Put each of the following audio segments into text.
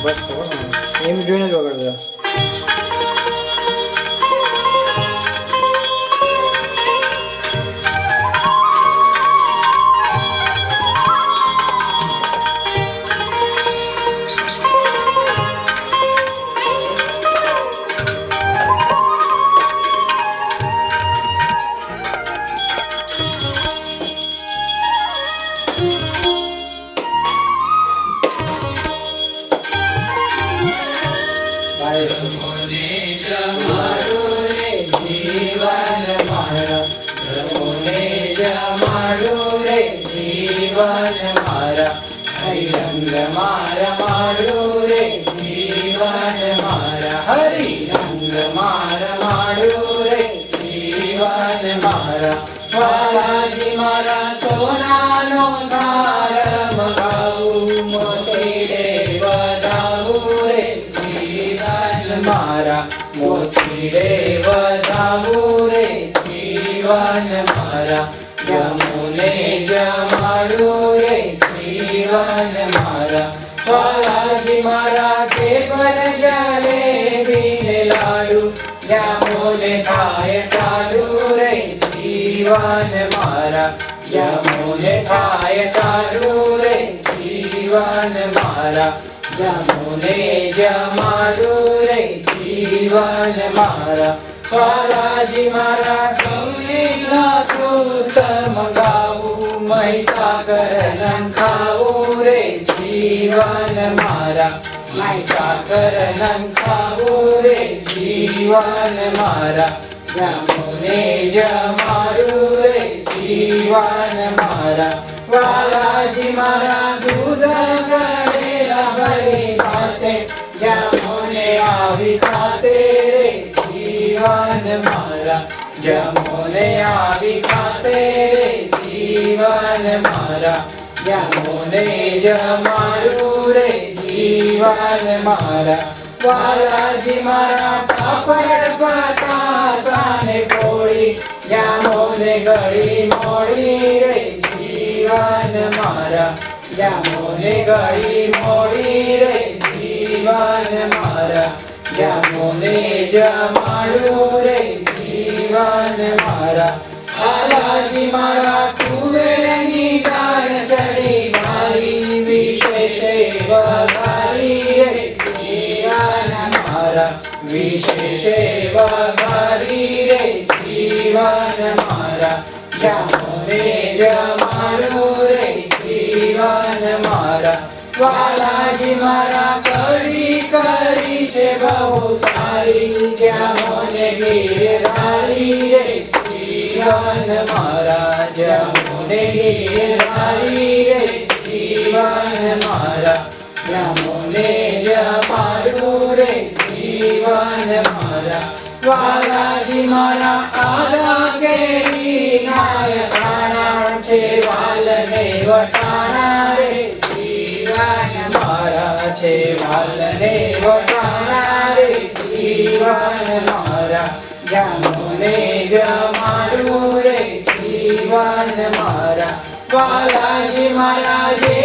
બસ એમ જોઈને જ વગાડતા. વાલાજી મારા સોનાનો થાળ મગાવું મોતીડે વધાવું રે જીવન મારા મોતીડે વધાવું રે જીવન મારા જમુને જમાડું રે જીવન મારા વાલાજી મારા કે પર જલેબી લાડુ જામુને ખાય કાડુ રે જીવન મારા જમુને ખાય કાડુ રે જીવન મારા જમુને જમાડુ રે જીવન મારા વાલાજી મારા ગૌરીલા દૂધ મંગાવું મહીસાગર નંખાવું રે જીવન મારા મહીસાગર નંખાવું રે જીવન મારા જમુને જમાડું રે જીવન મારા વાલાજી મારા દૂધ ચડેલા ભરી ખાતે જમુને આવી ખાતે રે જીવન મારા જમુને આવી ખાતે રે જીવન મારા જમુને જમાડું રે જીવન મારા વાલાજી મારા પાપડ પતાસાને પોળી જામોને ગળી મોડી રે જીવન મારા જામોને ગળી મોડી રે જીવન મારા જામોને જમાડું રે જીવન મારા વાલાજી મારા કુવેરની દાળ ચડી મારી વિશેષ વઘારી રે મારા વિશેષ વઘારી રે જીવન મારા જમુને જમાડું રે જીવન મારા વાલાજી મારા કડી કરી છે બહુ સારી જમુને ગીરધારી રે જીવન મારા જમુને ગીરધારી રે જીવન મારા જમુને જમાડું રે જીવન મારા વાલાજી મારા આદા કેરી નાય ખાણા છે વાલને વટાણા રે જીવન મારા છે વાલને વટાણા રે જીવન મારા જમુને જમાડું રે જીવન મારા વાલાજી મારા જે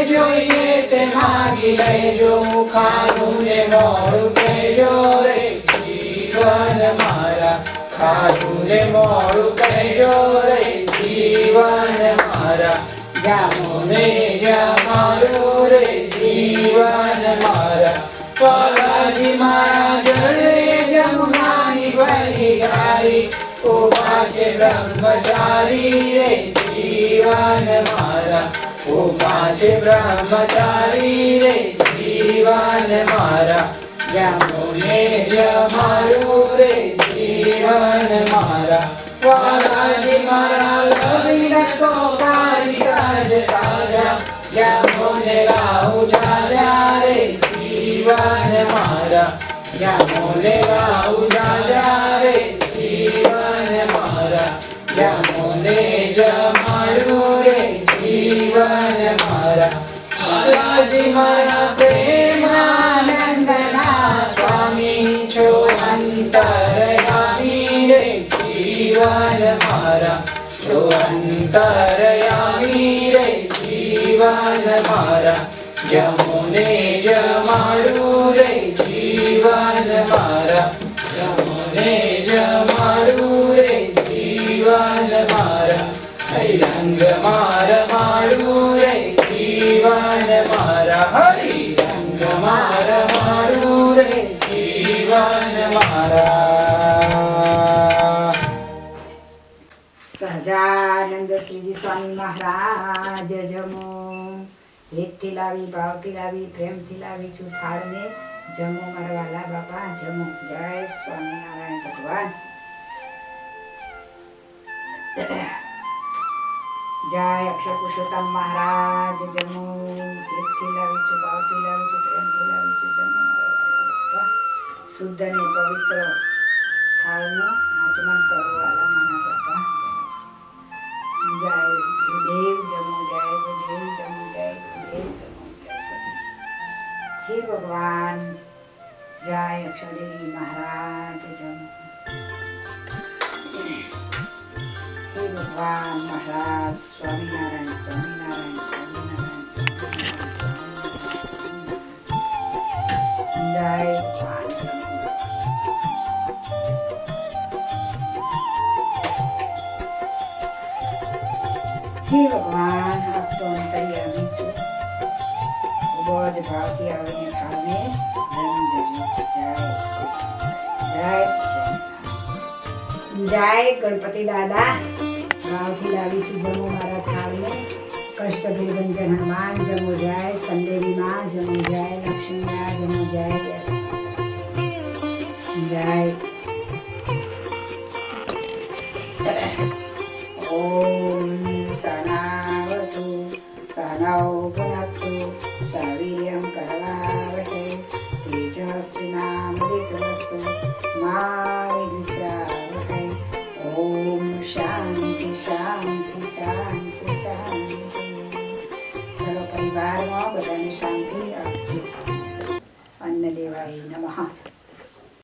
જોઈએ તે માગી લેજો ખાધું ને મોડું કહેજો રે જીવન મારા ખાધું ને મોડું કહેજો રે જીવન મારા જામુને જમાડું રે જીવન મારા વાલાજી મારા જડે જમુનાની વળી ગારી ઉભા છે બ્રહ્મચારી રે જીવન મારા ઉભા છે બ્રહ્મચારી રે જીવન મારા જમુને જમાડું રે જીવન મારા વાલાજી મારા લવીને સોપારી તાજ તાજા જમુને ગાઉં જાજા રે જીવન મારા જમુને ગાઉં જાજા રે જીવન મારા જમુને જમાડું રે જીવન મારા વાલાજી મારા પ્રેમાનંદના સ્વામી છો અંતરયામી રે જીવન મારા છો અંતરયામી રે જીવન મારા જમોને જમાડું રે જીવન મારા જમોને જમાડું રે જીવન મારા રંગ માર માડું રે જીવન મારા હરી રંગ માર માડું રે જીવન મારા. સહજાનંદ શ્રીજી સ્વામી મહારાજ જમો. રીતથી લાવી, ભાવથી લાવી, પ્રેમથી લાવી છું થાળને. જમો મારા વાલા બાપા જમો. જય સ્વામિનારાયણ ભગવાન. જય અક્ષર પુરુષોત્તમ મહારાજ જમો. રીતથી લાવી છું, ભાવથી લાવી છું, પ્રેમથી લાવી છું. જમો મારા વાલા બાપા. શુદ્ધ અને પવિત્ર થાળનો આચમન કરો વાલા મારા બાપા. જય ગુરુદેવ જમો. જય ગુરુદેવ જમો. જય ગુરુદેવ જમો. જય સતી. હે ભગવાન. જય અક્ષરદેવી મહારાજ જમો. હે ભગવાન મહારાજ સ્વામિનારાયણ સ્વામિનારાયણ સ્વામિનારાયણ સ્વામિનારાયણ. જય ભગવાન જમો. હે ભગવાન આપ તો અંતર્યામી છો. ખૂબ જ ભાવથી આવીને થાળને જમી જજો. જય જય સ્વામિનારાયણ. જય ગણપતિ દાદા. ભાવથી લાવી છું જમો મારા થાળને. કષ્ટભંજન હનુમાન જમો. જય સંદેવી માં જમો. જય લક્ષ્મી માં જમો. જય જય ઓમ સનાવતુ સનૌ પુનક્તુ સવીર્યં કરવાવહે તેજસ્વિનામૃતમસ્તુ મા વિદ્વિષાવહે. ઓમ શાંતિ શાંતિ શાંતિ શાંતિ. સર્વ પરિવારમાં બધાને શાંતિ આપજો. અન્ન દેવાય નમઃ.